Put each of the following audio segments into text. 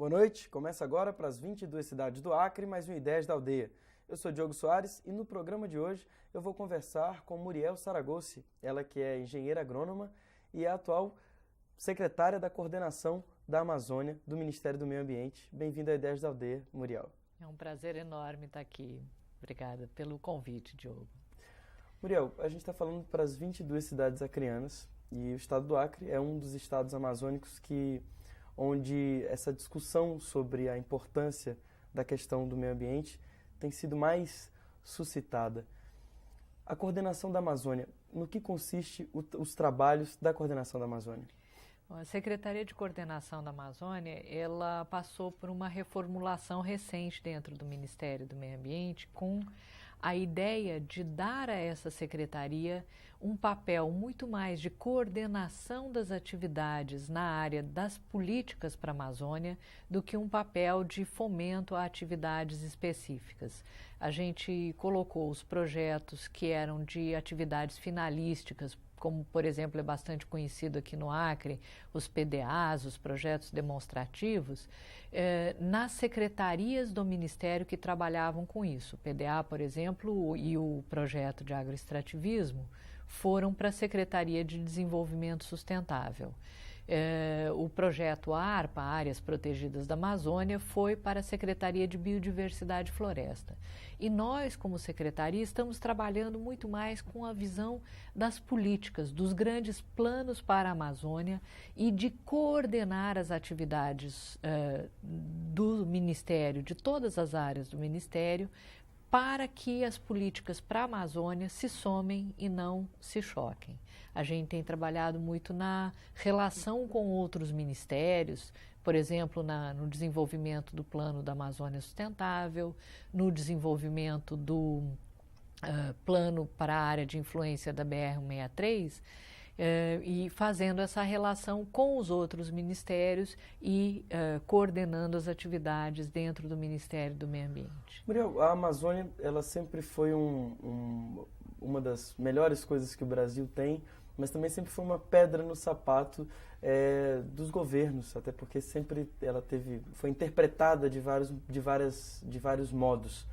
Boa noite, começa agora para as 22 cidades do Acre, mais um Ideias da Aldeia. Eu sou Diogo Soares e no programa de hoje eu vou conversar com Muriel Saragossi, ela que é engenheira agrônoma e é a atual secretária da Coordenação da Amazônia do Ministério do Meio Ambiente. Bem-vinda a Ideias da Aldeia, Muriel. É um prazer enorme estar aqui. Obrigada pelo convite, Diogo. Muriel, a gente está falando para as 22 cidades acreanas e o estado do Acre é um dos estados amazônicos onde essa discussão sobre a importância da questão do meio ambiente tem sido mais suscitada. A coordenação da Amazônia, no que consiste os trabalhos da coordenação da Amazônia? A Secretaria de Coordenação da Amazônia, ela passou por uma reformulação recente dentro do Ministério do Meio Ambiente com a ideia de dar a essa secretaria um papel muito mais de coordenação das atividades na área das políticas para a Amazônia do que um papel de fomento a atividades específicas. A gente colocou os projetos que eram de atividades finalísticas, como, por exemplo, é bastante conhecido aqui no Acre, os PDAs, os projetos demonstrativos, nas secretarias do Ministério que trabalhavam com isso. O PDA, por exemplo, e o projeto de agroextrativismo foram para a Secretaria de Desenvolvimento Sustentável. O projeto ARPA, Áreas Protegidas da Amazônia, foi para a Secretaria de Biodiversidade e Floresta. E nós, como secretaria, estamos trabalhando muito mais com a visão das políticas, dos grandes planos para a Amazônia e de coordenar as atividades do Ministério, de todas as áreas do Ministério, para que as políticas para a Amazônia se somem e não se choquem. A gente tem trabalhado muito na relação com outros ministérios, por exemplo, no desenvolvimento do Plano da Amazônia Sustentável, no desenvolvimento do plano para a área de influência da BR-163, e fazendo essa relação com os outros ministérios e coordenando as atividades dentro do Ministério do Meio Ambiente. Muriel, a Amazônia ela sempre foi uma das melhores coisas que o Brasil tem, mas também sempre foi uma pedra no sapato dos governos, até porque sempre ela foi interpretada de vários modos.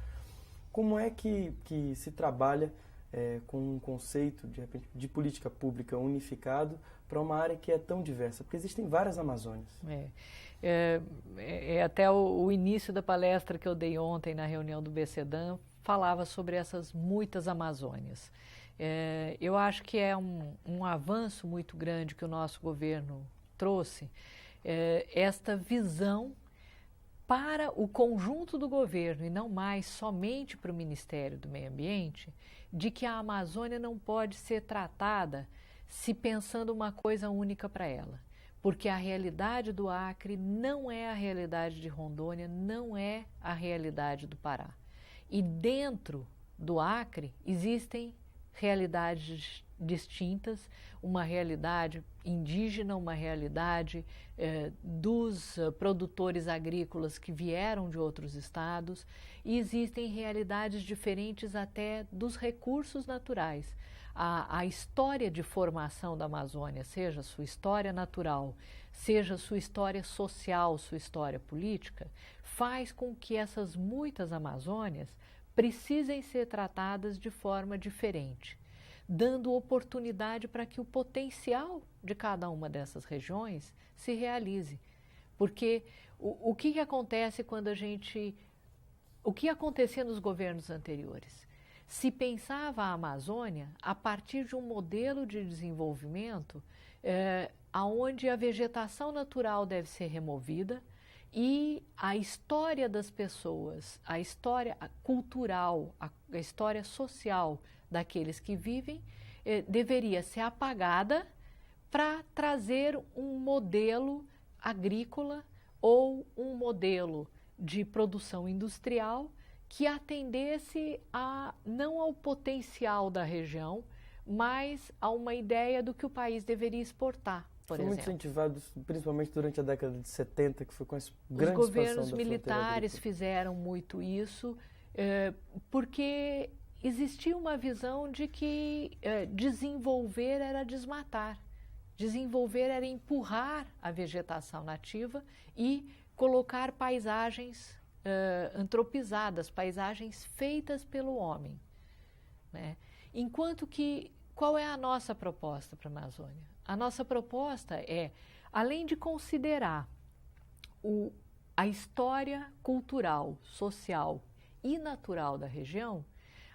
Como é que se trabalha com um conceito de política pública unificado para uma área que é tão diversa? Porque existem várias Amazônias. Até o início da palestra que eu dei ontem na reunião do BCDAM falava sobre essas muitas Amazônias. Eu acho que é um avanço muito grande que o nosso governo trouxe, esta visão para o conjunto do governo e não mais somente para o Ministério do Meio Ambiente, de que a Amazônia não pode ser tratada se pensando uma coisa única para ela. Porque a realidade do Acre não é a realidade de Rondônia, não é a realidade do Pará. E dentro do Acre existem realidades distintas, uma realidade indígena, uma realidade dos produtores agrícolas que vieram de outros estados, e existem realidades diferentes até dos recursos naturais. A história de formação da Amazônia, seja sua história natural, seja sua história social, sua história política, faz com que essas muitas Amazônias precisem ser tratadas de forma diferente, dando oportunidade para que o potencial de cada uma dessas regiões se realize. Porque o que acontece quando o que acontecia nos governos anteriores? Se pensava a Amazônia a partir de um modelo de desenvolvimento onde a vegetação natural deve ser removida e a história das pessoas, a história cultural, a história social daqueles que vivem deveria ser apagada para trazer um modelo agrícola ou um modelo de produção industrial que atendesse não ao potencial da região, mas a uma ideia do que o país deveria exportar. Foi muito incentivado, principalmente durante a década de 70, que foi com essa grande expansão da fronteira agrícola. Os governos militares fizeram muito isso, porque existia uma visão de que desenvolver era desmatar, desenvolver era empurrar a vegetação nativa e colocar paisagens antropizadas, paisagens feitas pelo homem, né? Enquanto que, qual é a nossa proposta para a Amazônia? A nossa proposta é, além de considerar a história cultural, social e natural da região,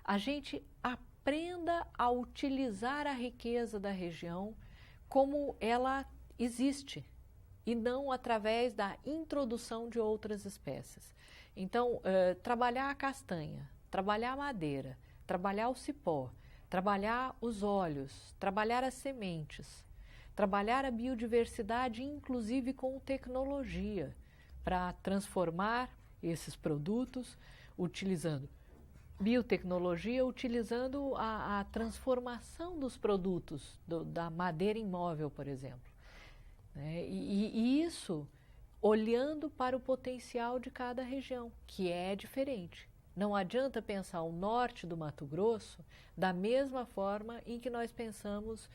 a gente aprenda a utilizar a riqueza da região como ela existe e não através da introdução de outras espécies. Então, trabalhar a castanha, trabalhar a madeira, trabalhar o cipó, trabalhar os óleos, trabalhar as sementes, trabalhar a biodiversidade, inclusive com tecnologia, para transformar esses produtos, utilizando biotecnologia, utilizando a transformação dos produtos, da madeira imóvel, por exemplo. E isso olhando para o potencial de cada região, que é diferente. Não adianta pensar o norte do Mato Grosso da mesma forma em que nós pensamos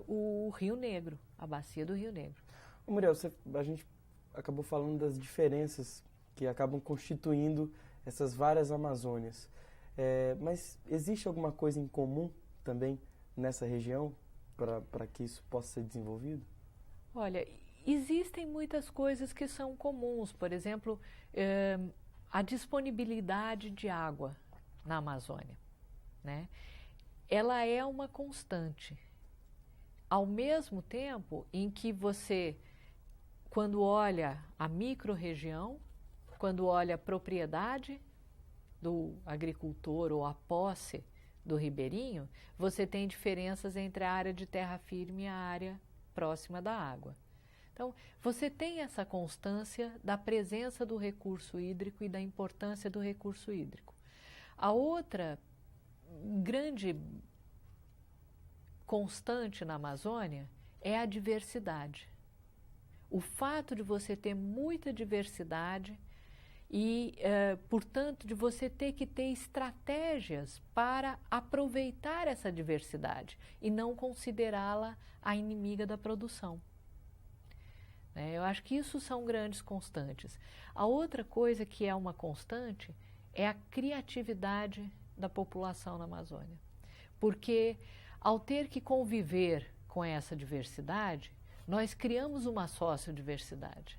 o Rio Negro, a bacia do Rio Negro. Muriel, a gente acabou falando das diferenças que acabam constituindo essas várias Amazônias. Mas existe alguma coisa em comum também nessa região para que isso possa ser desenvolvido? Olha, existem muitas coisas que são comuns. Por exemplo, a disponibilidade de água na Amazônia, né? Ela é uma constante. Ao mesmo tempo em que você, quando olha a micro-região, quando olha a propriedade do agricultor ou a posse do ribeirinho, você tem diferenças entre a área de terra firme e a área próxima da água. Então, você tem essa constância da presença do recurso hídrico e da importância do recurso hídrico. A outra grande constante na Amazônia é a diversidade. O fato de você ter muita diversidade e, portanto, de você ter que ter estratégias para aproveitar essa diversidade e não considerá-la a inimiga da produção. Eu acho que isso são grandes constantes. A outra coisa que é uma constante é a criatividade da população na Amazônia. Porque, ao ter que conviver com essa diversidade, nós criamos uma sociodiversidade.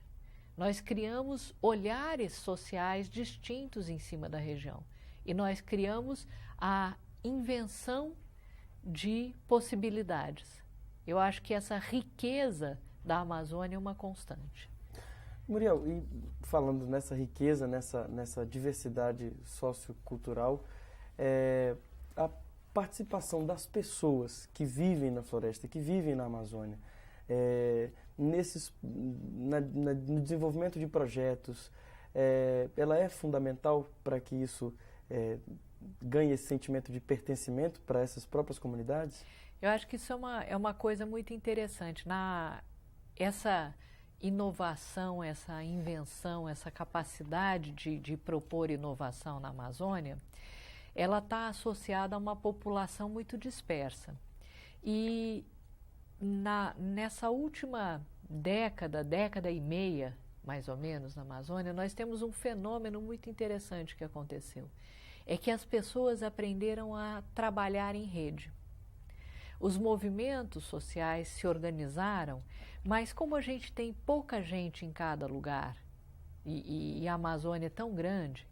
Nós criamos olhares sociais distintos em cima da região. E nós criamos a invenção de possibilidades. Eu acho que essa riqueza da Amazônia é uma constante. Muriel, e falando nessa riqueza, nessa diversidade sociocultural, a participação das pessoas que vivem na floresta, que vivem na Amazônia, no desenvolvimento de projetos, ela é fundamental para que isso ganhe esse sentimento de pertencimento para essas próprias comunidades? Eu acho que isso é uma coisa muito interessante. Essa inovação, essa invenção, essa capacidade de propor inovação na Amazônia, ela está associada a uma população muito dispersa. E nessa última década e meia, mais ou menos, na Amazônia, nós temos um fenômeno muito interessante que aconteceu. É que as pessoas aprenderam a trabalhar em rede. Os movimentos sociais se organizaram, mas como a gente tem pouca gente em cada lugar e a Amazônia é tão grande,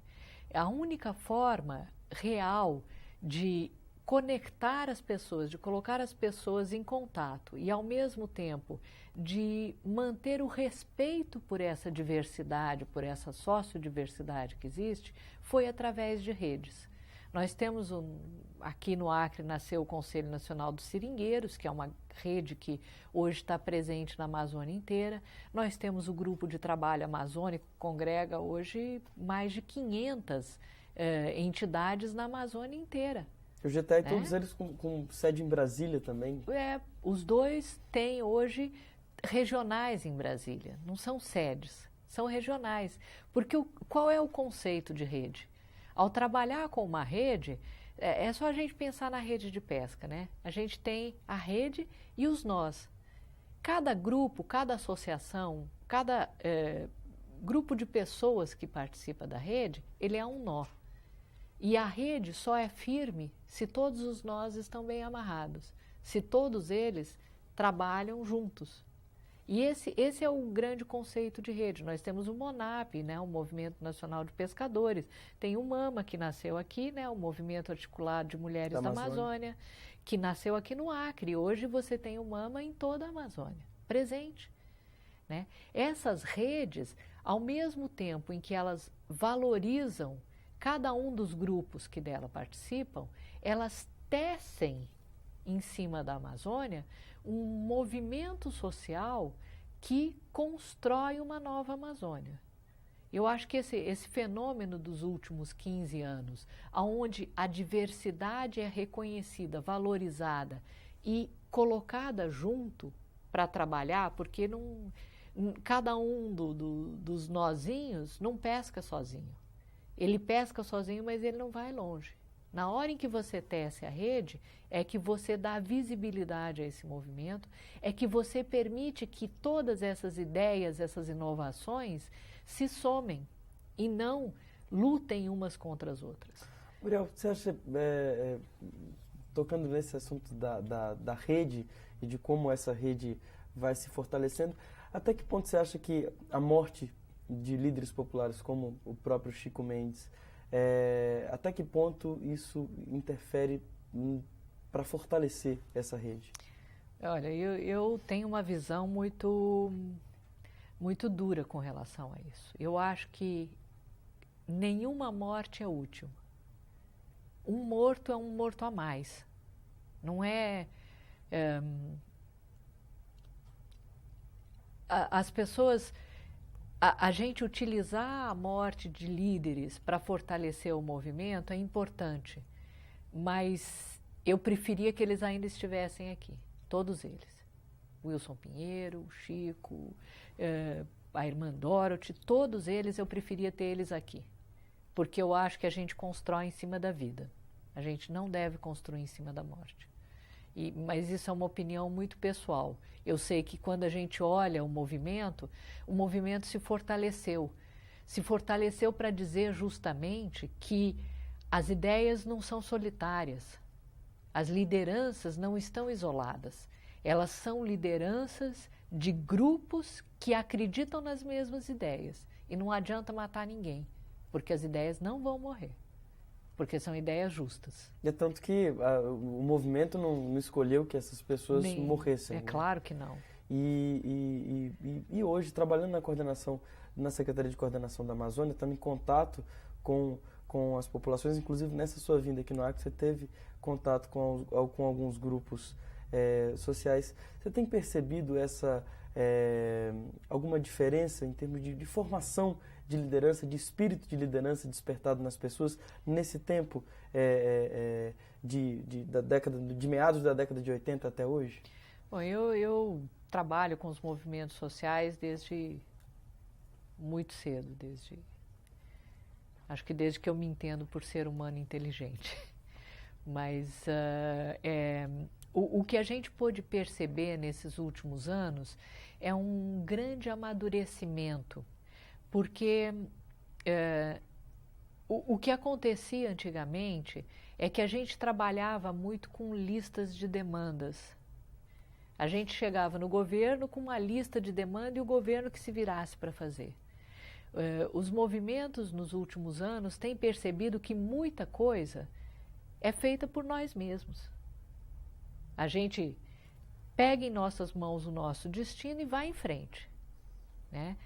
a única forma real de conectar as pessoas, de colocar as pessoas em contato e, ao mesmo tempo, de manter o respeito por essa diversidade, por essa sociodiversidade que existe, foi através de redes. Nós temos aqui no Acre nasceu o Conselho Nacional dos Seringueiros, que é uma rede que hoje está presente na Amazônia inteira. Nós temos o Grupo de Trabalho Amazônico, que congrega hoje mais de 500 entidades na Amazônia inteira. O GTE, todos eles com sede em Brasília também? Os dois têm hoje regionais em Brasília, não são sedes, são regionais. Porque qual é o conceito de rede? Ao trabalhar com uma rede, é só a gente pensar na rede de pesca, né? A gente tem a rede e os nós. Cada grupo, cada associação, cada grupo de pessoas que participa da rede, ele é um nó. E a rede só é firme se todos os nós estão bem amarrados, se todos eles trabalham juntos. E esse é o grande conceito de rede. Nós temos o MONAP, né, o Movimento Nacional de Pescadores, tem o MAMA, que nasceu aqui, né, o Movimento Articulado de Mulheres da Amazônia, que nasceu aqui no Acre. Hoje você tem o MAMA em toda a Amazônia, presente. Né? Essas redes, ao mesmo tempo em que elas valorizam cada um dos grupos que dela participam, elas tecem em cima da Amazônia um movimento social que constrói uma nova Amazônia. Eu acho que esse fenômeno dos últimos 15 anos, onde a diversidade é reconhecida, valorizada e colocada junto para trabalhar, porque cada um dos nozinhos não pesca sozinho. Ele pesca sozinho, mas ele não vai longe. Na hora em que você tece a rede, é que você dá visibilidade a esse movimento, é que você permite que todas essas ideias, essas inovações se somem e não lutem umas contra as outras. Muriel, você acha, tocando nesse assunto da rede e de como essa rede vai se fortalecendo, até que ponto você acha que a morte de líderes populares como o próprio Chico Mendes, até que ponto isso interfere para fortalecer essa rede? Olha, eu tenho uma visão muito dura com relação a isso. Eu acho que nenhuma morte é útil. Um morto é um morto a mais. Não é... as pessoas... A gente utilizar a morte de líderes para fortalecer o movimento é importante, mas eu preferia que eles ainda estivessem aqui, todos eles. Wilson Pinheiro, Chico, a irmã Dorothy, todos eles eu preferia ter eles aqui, porque eu acho que a gente constrói em cima da vida, a gente não deve construir em cima da morte. Mas isso é uma opinião muito pessoal. Eu sei que quando a gente olha o movimento se fortaleceu. Se fortaleceu para dizer justamente que as ideias não são solitárias. As lideranças não estão isoladas. Elas são lideranças de grupos que acreditam nas mesmas ideias. E não adianta matar ninguém, porque as ideias não vão morrer. Porque são ideias justas. E é tanto que o movimento não escolheu que essas pessoas morressem. É, né? Claro que não. E hoje, trabalhando na coordenação, na Secretaria de Coordenação da Amazônia, estamos em contato com as populações, inclusive nessa sua vinda aqui no Acre, você teve contato com alguns grupos sociais. Você tem percebido alguma diferença em termos de formação de liderança, de espírito de liderança despertado nas pessoas nesse tempo de meados da década de 80 até hoje? Bom, eu trabalho com os movimentos sociais desde muito cedo, acho que desde que eu me entendo por ser humano inteligente. Mas o que a gente pôde perceber nesses últimos anos é um grande amadurecimento, porque o que acontecia antigamente é que a gente trabalhava muito com listas de demandas. A gente chegava no governo com uma lista de demanda e o governo que se virasse para fazer. Os movimentos nos últimos anos têm percebido que muita coisa é feita por nós mesmos. A gente pega em nossas mãos o nosso destino e vai em frente, né?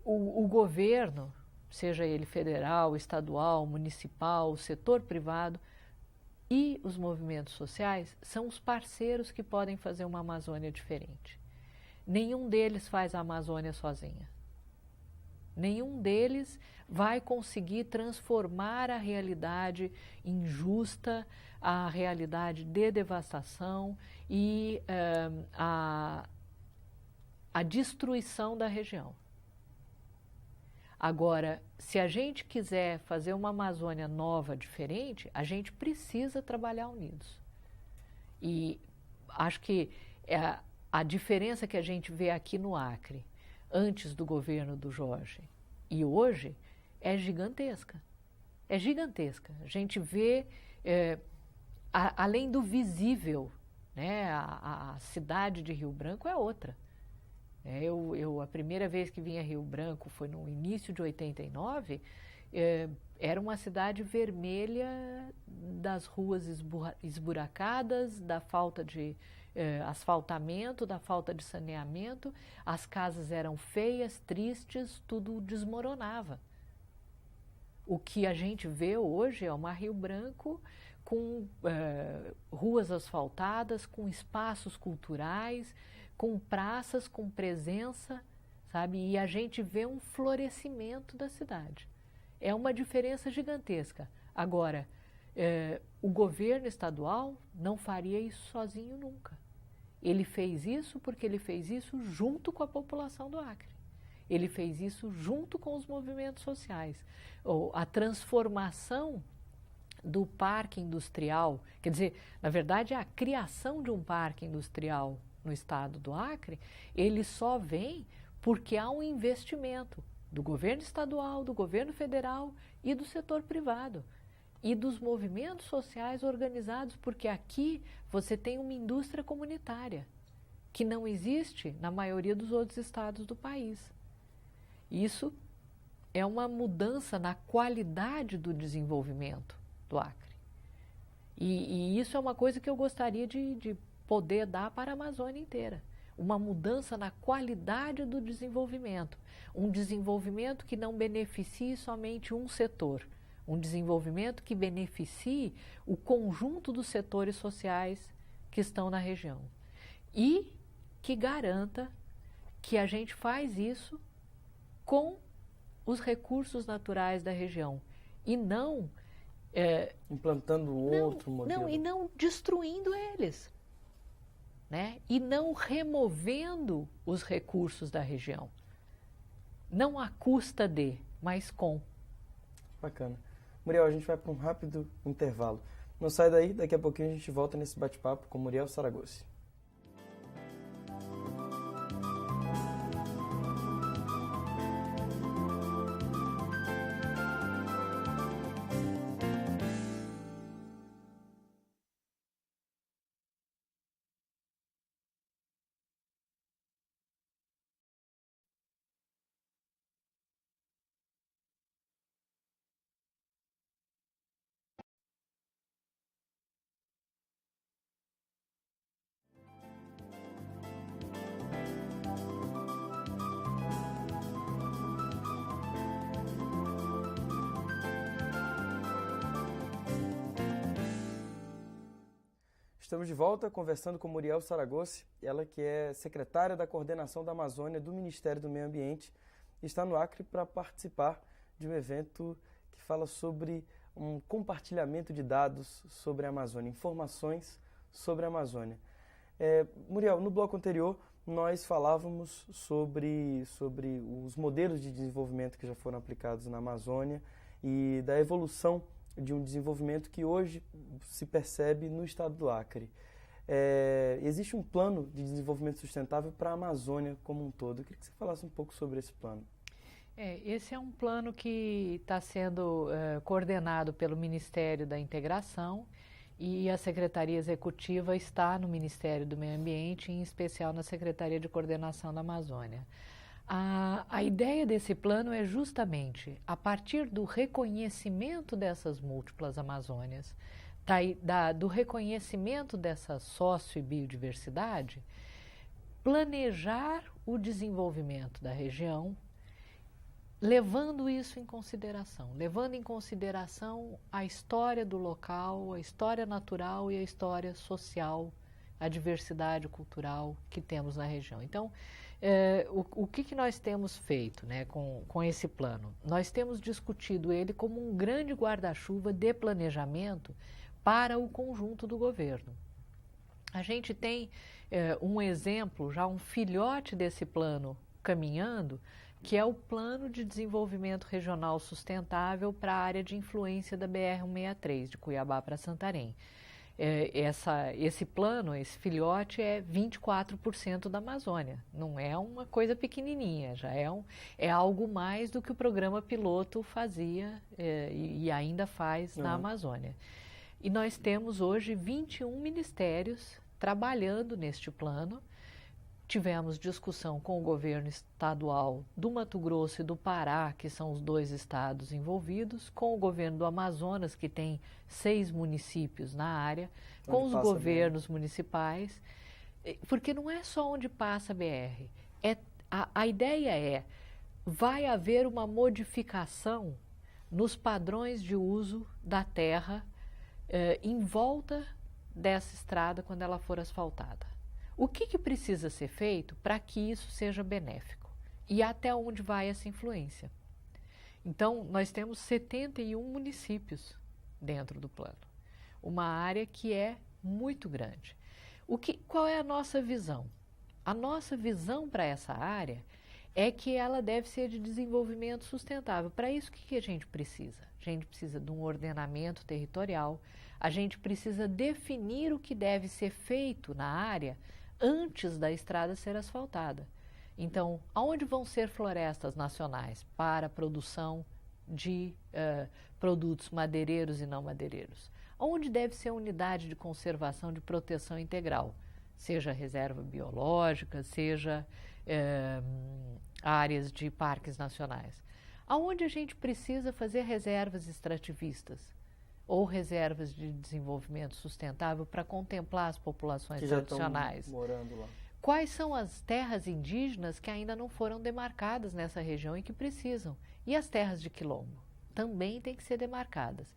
O governo, seja ele federal, estadual, municipal, setor privado e os movimentos sociais são os parceiros que podem fazer uma Amazônia diferente. Nenhum deles faz a Amazônia sozinha. Nenhum deles vai conseguir transformar a realidade injusta, a realidade de devastação e a destruição da região. Agora, se a gente quiser fazer uma Amazônia nova, diferente, a gente precisa trabalhar unidos. E acho que a diferença que a gente vê aqui no Acre, antes do governo do Jorge e hoje é gigantesca. É gigantesca. A gente vê, além do visível, né, a cidade de Rio Branco é outra. A primeira vez que vim a Rio Branco foi no início de 89, era uma cidade vermelha das ruas esburacadas, da falta de asfaltamento, da falta de saneamento, as casas eram feias, tristes, tudo desmoronava. O que a gente vê hoje é uma Rio Branco com ruas asfaltadas, com espaços culturais, com praças, com presença, sabe? E a gente vê um florescimento da cidade. É uma diferença gigantesca. Agora, o governo estadual não faria isso sozinho nunca. Ele fez isso porque ele fez isso junto com a população do Acre. Ele fez isso junto com os movimentos sociais. A transformação do parque industrial, quer dizer, na verdade, a criação de um parque industrial no estado do Acre, ele só vem porque há um investimento do governo estadual, do governo federal e do setor privado e dos movimentos sociais organizados, porque aqui você tem uma indústria comunitária que não existe na maioria dos outros estados do país. Isso é uma mudança na qualidade do desenvolvimento do Acre. E isso é uma coisa que eu gostaria de poder dar para a Amazônia inteira. Uma mudança na qualidade do desenvolvimento. Um desenvolvimento que não beneficie somente um setor. Um desenvolvimento que beneficie o conjunto dos setores sociais que estão na região. E que garanta que a gente faz isso com os recursos naturais da região. E não... implantando outro modelo. Não, e não destruindo eles. Né? E não removendo os recursos da região. Não à custa de, mas com. Bacana. Muriel, a gente vai para um rápido intervalo. Não sai daí, daqui a pouquinho a gente volta nesse bate-papo com Muriel Saragossi. Estamos de volta conversando com Muriel Saragossi, ela que é secretária da Coordenação da Amazônia do Ministério do Meio Ambiente, está no Acre para participar de um evento que fala sobre um compartilhamento de dados sobre a Amazônia, informações sobre a Amazônia. Muriel, no bloco anterior nós falávamos sobre os modelos de desenvolvimento que já foram aplicados na Amazônia e da evolução de um desenvolvimento que hoje se percebe no estado do Acre. Existe um plano de desenvolvimento sustentável para a Amazônia como um todo. Eu queria que você falasse um pouco sobre esse plano. Esse é um plano que está sendo coordenado pelo Ministério da Integração e a Secretaria Executiva está no Ministério do Meio Ambiente, em especial na Secretaria de Coordenação da Amazônia. A ideia desse plano é justamente, a partir do reconhecimento dessas múltiplas Amazônias, do reconhecimento dessa sócio e biodiversidade, planejar o desenvolvimento da região, levando isso em consideração, levando em consideração a história do local, a história natural e a história social, a diversidade cultural que temos na região. Então, o que nós temos feito, né, com esse plano? Nós temos discutido ele como um grande guarda-chuva de planejamento para o conjunto do governo. A gente tem um exemplo, já um filhote desse plano caminhando, que é o Plano de Desenvolvimento Regional Sustentável para a área de influência da BR-163, de Cuiabá para Santarém. esse plano, esse filhote é 24% da Amazônia. Não é uma coisa pequenininha, já é algo mais do que o programa piloto fazia e ainda faz na Amazônia. E nós temos hoje 21 ministérios trabalhando neste plano. Tivemos discussão com o governo estadual do Mato Grosso e do Pará, que são os 2 estados envolvidos, com o governo do Amazonas, que tem 6 municípios na área, com os governos municipais, porque não é só onde passa a BR. A ideia vai haver uma modificação nos padrões de uso da terra em volta dessa estrada quando ela for asfaltada. O que precisa ser feito para que isso seja benéfico? E até onde vai essa influência? Então, nós temos 71 municípios dentro do plano. Uma área que é muito grande. Qual é a nossa visão? A nossa visão para essa área é que ela deve ser de desenvolvimento sustentável. Para isso, o que a gente precisa? A gente precisa de um ordenamento territorial, a gente precisa definir o que deve ser feito na área antes da estrada ser asfaltada. Então, aonde vão ser florestas nacionais para a produção de produtos madeireiros e não madeireiros? Onde deve ser a unidade de conservação de proteção integral? Seja reserva biológica, seja áreas de parques nacionais. Aonde a gente precisa fazer reservas extrativistas ou reservas de desenvolvimento sustentável para contemplar as populações que tradicionais. Já estão morando lá. Quais são as terras indígenas que ainda não foram demarcadas nessa região e que precisam? E as terras de quilombo? Também têm que ser demarcadas.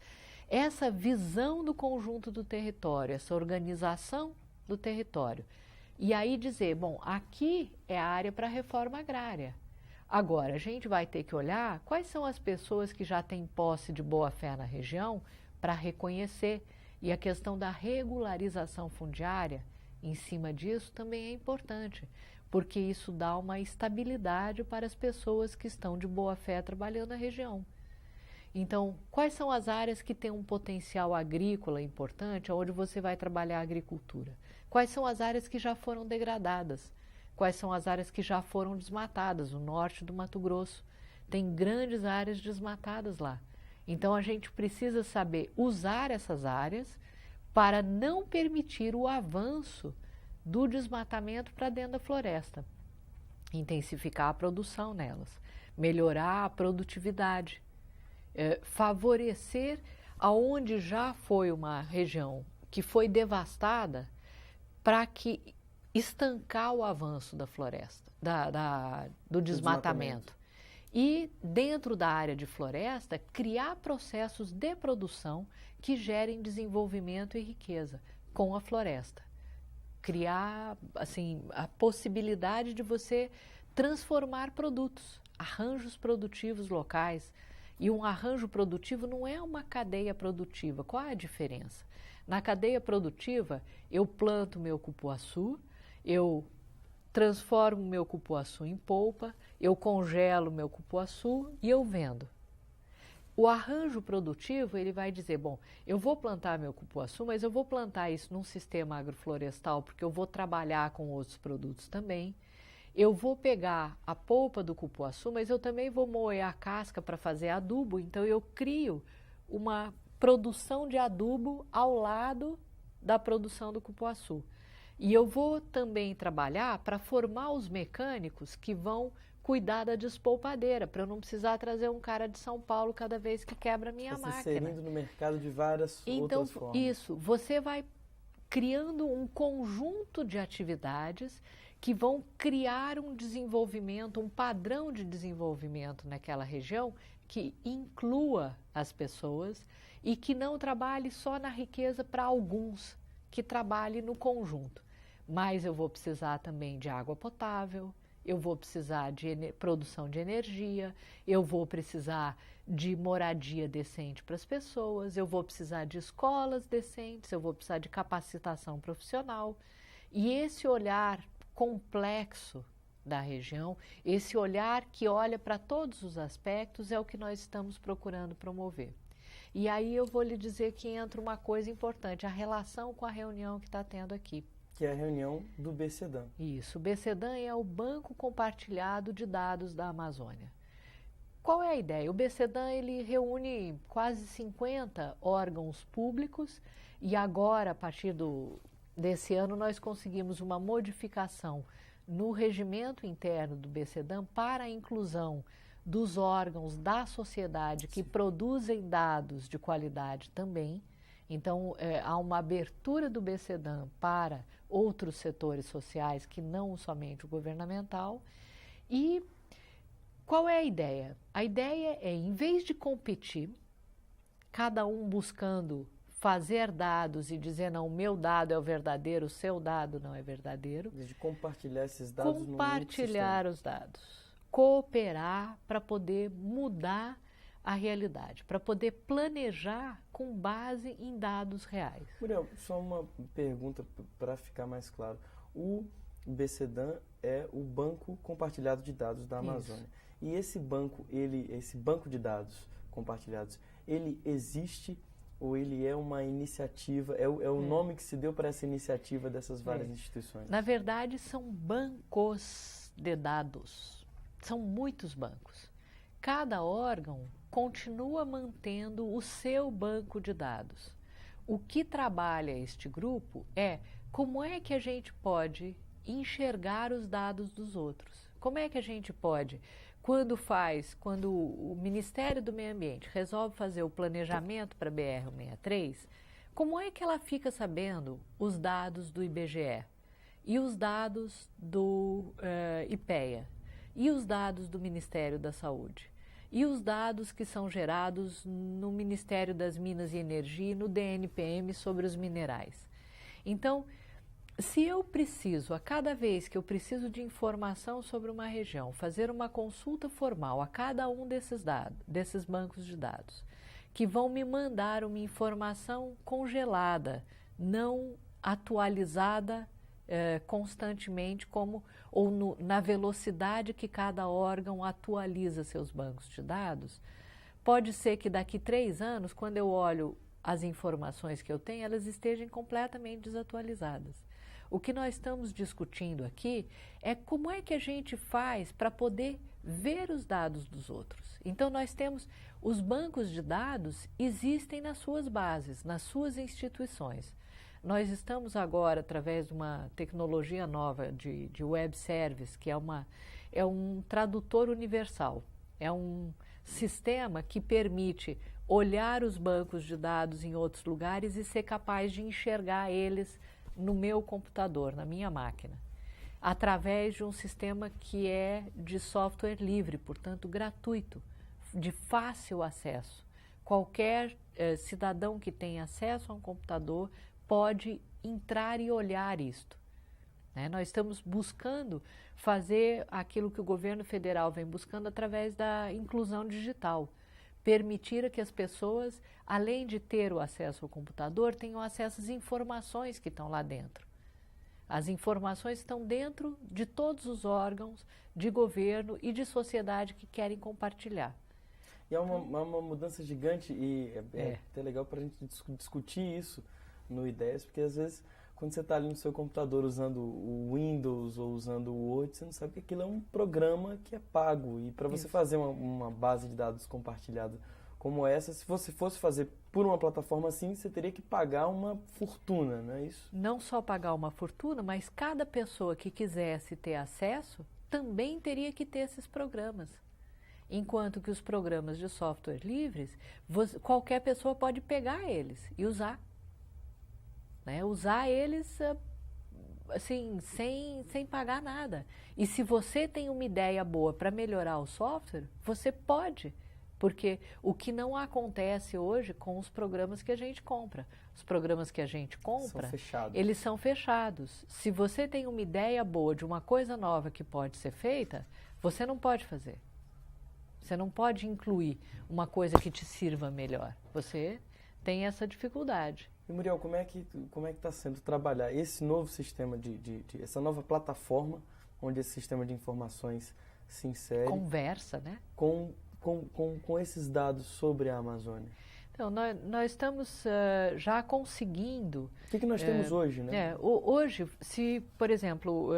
Essa visão do conjunto do território, essa organização do território. E aí dizer, bom, aqui é a área para a reforma agrária. Agora, a gente vai ter que olhar quais são as pessoas que já têm posse de boa-fé na região para reconhecer. E a questão da regularização fundiária, em cima disso, também é importante, porque isso dá uma estabilidade para as pessoas que estão de boa-fé trabalhando na região. Então, quais são as áreas que têm um potencial agrícola importante, onde você vai trabalhar a agricultura? Quais são as áreas que já foram degradadas? Quais são as áreas que já foram desmatadas? O norte do Mato Grosso tem grandes áreas desmatadas lá. Então, a gente precisa saber usar essas áreas para não permitir o avanço do desmatamento para dentro da floresta. Intensificar a produção nelas, melhorar a produtividade, favorecer aonde já foi uma região que foi devastada para que estancar o avanço da floresta, do desmatamento. E, dentro da área de floresta, criar processos de produção que gerem desenvolvimento e riqueza com a floresta. Criar, assim, a possibilidade de você transformar produtos, arranjos produtivos locais. E um arranjo produtivo não é uma cadeia produtiva. Qual é a diferença? Na cadeia produtiva, eu planto meu cupuaçu, eu transformo meu cupuaçu em polpa, eu congelo meu cupuaçu e eu vendo. O arranjo produtivo, ele vai dizer, bom, eu vou plantar meu cupuaçu, mas eu vou plantar isso num sistema agroflorestal, porque eu vou trabalhar com outros produtos também. Eu vou pegar a polpa do cupuaçu, mas eu também vou moer a casca para fazer adubo, então eu crio uma produção de adubo ao lado da produção do cupuaçu. E eu vou também trabalhar para formar os mecânicos que vão cuidar da despolpadeira, para eu não precisar trazer um cara de São Paulo cada vez que quebra a minha máquina. Se inserindo no mercado de várias outras formas. Então, isso, você vai criando um conjunto de atividades que vão criar um desenvolvimento, um padrão de desenvolvimento naquela região que inclua as pessoas e que não trabalhe só na riqueza para alguns, que trabalhe no conjunto. Mas eu vou precisar também de água potável, eu vou precisar de produção de energia, eu vou precisar de moradia decente para as pessoas, eu vou precisar de escolas decentes, eu vou precisar de capacitação profissional. E esse olhar complexo da região, esse olhar que olha para todos os aspectos é o que nós estamos procurando promover. E aí eu vou lhe dizer que entra uma coisa importante, a relação com a reunião que está tendo aqui. Que é a reunião do BCDAN. Isso, o BCDAN é o Banco Compartilhado de Dados da Amazônia. Qual é a ideia? O BCDAN ele reúne quase 50 órgãos públicos e agora, a partir desse ano, nós conseguimos uma modificação no regimento interno do BCDAN para a inclusão dos órgãos da sociedade que produzem dados de qualidade também. Então, há uma abertura do BCDAN para outros setores sociais que não somente o governamental. E qual é a ideia? A ideia é, em vez de competir, cada um buscando fazer dados e dizer, não, o meu dado é o verdadeiro, o seu dado não é verdadeiro. De compartilhar esses dados no compartilhar os dados, cooperar para poder mudar a realidade, para poder planejar com base em dados reais. Muriel, só uma pergunta para ficar mais claro. O BCDAN é o Banco Compartilhado de Dados da Amazônia. Isso. E esse banco de dados compartilhados, ele existe ou ele é uma iniciativa, é o nome que se deu para essa iniciativa dessas várias instituições? Na verdade, são bancos de dados. São muitos bancos. Cada órgão continua mantendo o seu banco de dados. O que trabalha este grupo é como é que a gente pode enxergar os dados dos outros. Como é que a gente pode, quando o Ministério do Meio Ambiente resolve fazer o planejamento para a BR-163, como é que ela fica sabendo os dados do IBGE e os dados do IPEA e os dados do Ministério da Saúde e os dados que são gerados no Ministério das Minas e Energia e no DNPM sobre os minerais. Então, se eu preciso, a cada vez que eu preciso de informação sobre uma região, fazer uma consulta formal a cada um desses dados, desses bancos de dados, que vão me mandar uma informação congelada, não atualizada constantemente, na velocidade que cada órgão atualiza seus bancos de dados, pode ser que daqui 3 anos, quando eu olho as informações que eu tenho, elas estejam completamente desatualizadas. O que nós estamos discutindo aqui é como é que a gente faz para poder ver os dados dos outros. Então, nós temos os bancos de dados existem nas suas bases, nas suas instituições. Nós estamos agora, através de uma tecnologia nova de web service, que é um tradutor universal. É um sistema que permite olhar os bancos de dados em outros lugares e ser capaz de enxergar eles no meu computador, na minha máquina, através de um sistema que é de software livre, portanto gratuito, de fácil acesso. Qualquer cidadão que tenha acesso a um computador pode entrar e olhar isto. Nós estamos buscando fazer aquilo que o governo federal vem buscando através da inclusão digital, permitir que as pessoas, além de ter o acesso ao computador, tenham acesso às informações que estão lá dentro. As informações estão dentro de todos os órgãos de governo e de sociedade que querem compartilhar. E é uma mudança gigante e é até legal para a gente discutir isso no Ideias, porque às vezes quando você está ali no seu computador usando o Windows ou usando o Word, você não sabe que aquilo é um programa que é pago. E para você fazer uma base de dados compartilhada como essa, se você fosse fazer por uma plataforma assim, você teria que pagar uma fortuna, não é isso? Não só pagar uma fortuna, mas cada pessoa que quisesse ter acesso também teria que ter esses programas. Enquanto que os programas de software livres, qualquer pessoa pode pegar eles e usar. Usar eles assim, sem pagar nada. E se você tem uma ideia boa para melhorar o software, você pode, porque o que não acontece hoje com os programas que a gente compra. Os programas que a gente compra, eles são fechados. Se você tem uma ideia boa de uma coisa nova que pode ser feita, você não pode fazer. Você não pode incluir uma coisa que te sirva melhor. Você tem essa dificuldade. E Muriel, como é que está sendo trabalhar esse novo sistema, essa nova plataforma, onde esse sistema de informações se insere? Conversa, né? Com esses dados sobre a Amazônia? Então, nós estamos já conseguindo... O que nós temos hoje, né? Hoje, se, por exemplo,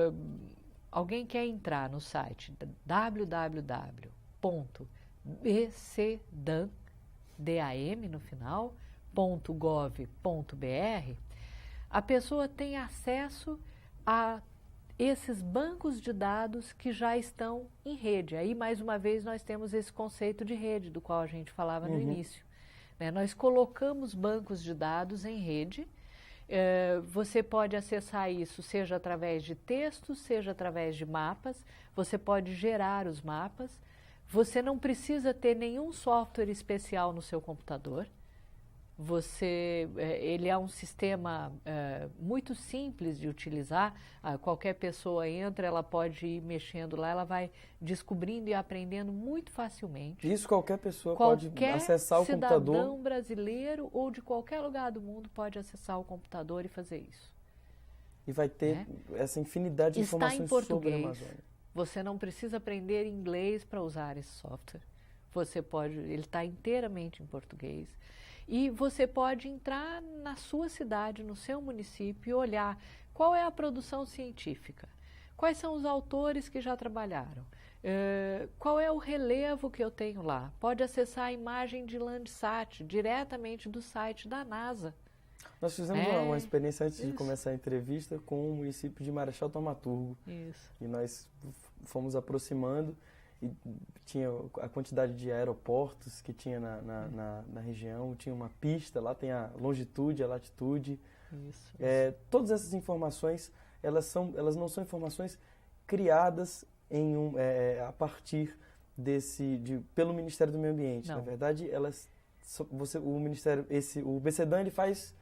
alguém quer entrar no site www.bcdan, DAM no final, .gov.br, a pessoa tem acesso a esses bancos de dados que já estão em rede. Aí, mais uma vez, nós temos esse conceito de rede, do qual a gente falava no início. Né? Nós colocamos bancos de dados em rede. Você pode acessar isso, seja através de textos, seja através de mapas. Você pode gerar os mapas. Você não precisa ter nenhum software especial no seu computador. Ele é um sistema muito simples de utilizar. Qualquer pessoa entra, ela pode ir mexendo lá, ela vai descobrindo e aprendendo muito facilmente. Isso qualquer pessoa pode acessar o computador. Qualquer cidadão brasileiro ou de qualquer lugar do mundo pode acessar o computador e fazer isso. E vai ter essa infinidade de informações sobre a Amazônia. Você não precisa aprender inglês para usar esse software. Ele está inteiramente em português. E você pode entrar na sua cidade, no seu município e olhar qual é a produção científica, quais são os autores que já trabalharam, qual é o relevo que eu tenho lá. Pode acessar a imagem de Landsat diretamente do site da NASA. Nós fizemos uma experiência antes de começar a entrevista com o município de Marechal Thaumaturgo. Isso. E nós fomos aproximando. E tinha a quantidade de aeroportos que tinha na região, tinha uma pista, lá tem a longitude, a latitude. Isso. Todas essas informações, elas não são informações criadas a partir pelo Ministério do Meio Ambiente. Não. Na verdade, o BCDAN, ele faz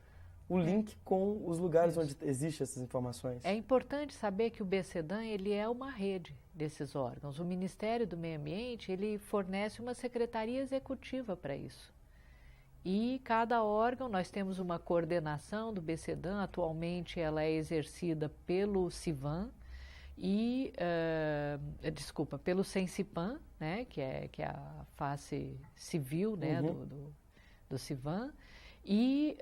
o link com os lugares onde existem essas informações. É importante saber que o BCDAN, ele é uma rede desses órgãos. O Ministério do Meio Ambiente, ele fornece uma secretaria executiva para isso. E cada órgão, nós temos uma coordenação do BCDAN, atualmente ela é exercida pelo CIVAM pelo Sensipan, né, que é a face civil, né, do CIVAM. E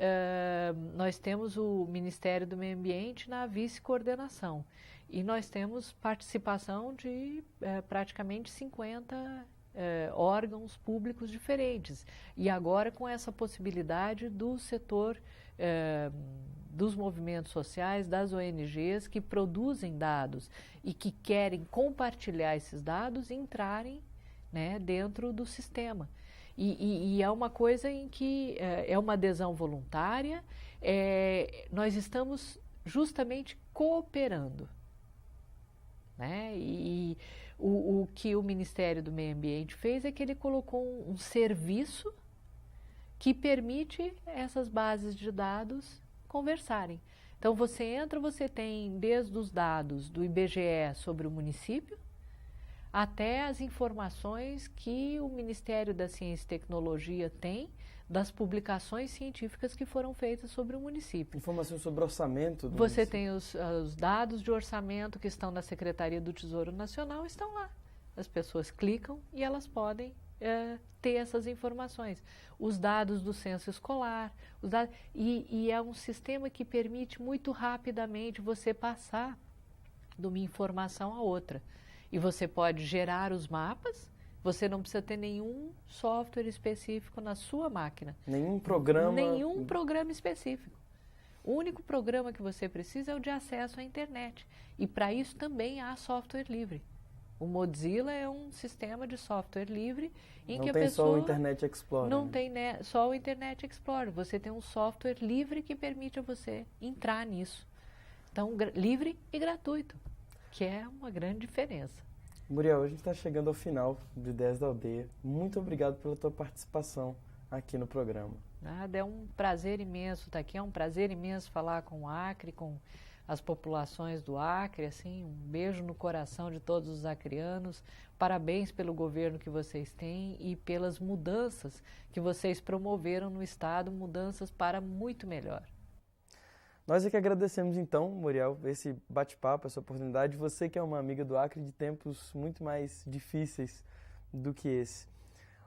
nós temos o Ministério do Meio Ambiente na vice-coordenação. E nós temos participação de praticamente 50 órgãos públicos diferentes. E agora com essa possibilidade do setor dos movimentos sociais, das ONGs que produzem dados e que querem compartilhar esses dados e entrarem, né, dentro do sistema. E é uma coisa em que é uma adesão voluntária, nós estamos justamente cooperando. Né? E o que o Ministério do Meio Ambiente fez é que ele colocou um serviço que permite essas bases de dados conversarem. Então você entra, você tem desde os dados do IBGE sobre o município, até as informações que o Ministério da Ciência e Tecnologia tem das publicações científicas que foram feitas sobre o município. Informações sobre orçamento do Você município. tem os dados de orçamento que estão na Secretaria do Tesouro Nacional, estão lá. As pessoas clicam e elas podem ter essas informações. Os dados do censo escolar, e é um sistema que permite muito rapidamente você passar de uma informação a outra. E você pode gerar os mapas, você não precisa ter nenhum software específico na sua máquina. Nenhum programa? Nenhum programa específico. O único programa que você precisa é o de acesso à internet. E para isso também há software livre. O Mozilla é um sistema de software livre em que a pessoa... Não tem só o Internet Explorer. Não tem só o Internet Explorer. Você tem um software livre que permite a você entrar nisso. Então, livre e gratuito, que é uma grande diferença. Muriel, a gente está chegando ao final do Ideias da Aldeia. Muito obrigado pela tua participação aqui no programa. Nada, é um prazer imenso estar aqui, é um prazer imenso falar com o Acre, com as populações do Acre, assim, um beijo no coração de todos os acreanos. Parabéns pelo governo que vocês têm e pelas mudanças que vocês promoveram no Estado, mudanças para muito melhor. Nós é que agradecemos então, Muriel, esse bate-papo, essa oportunidade. Você que é uma amiga do Acre de tempos muito mais difíceis do que esse.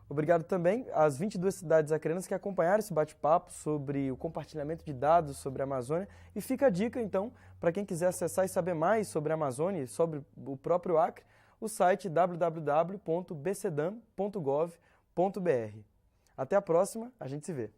Obrigado também às 22 cidades acreanas que acompanharam esse bate-papo sobre o compartilhamento de dados sobre a Amazônia. E fica a dica, então, para quem quiser acessar e saber mais sobre a Amazônia e sobre o próprio Acre, o site www.bcdam.gov.br. Até a próxima, a gente se vê.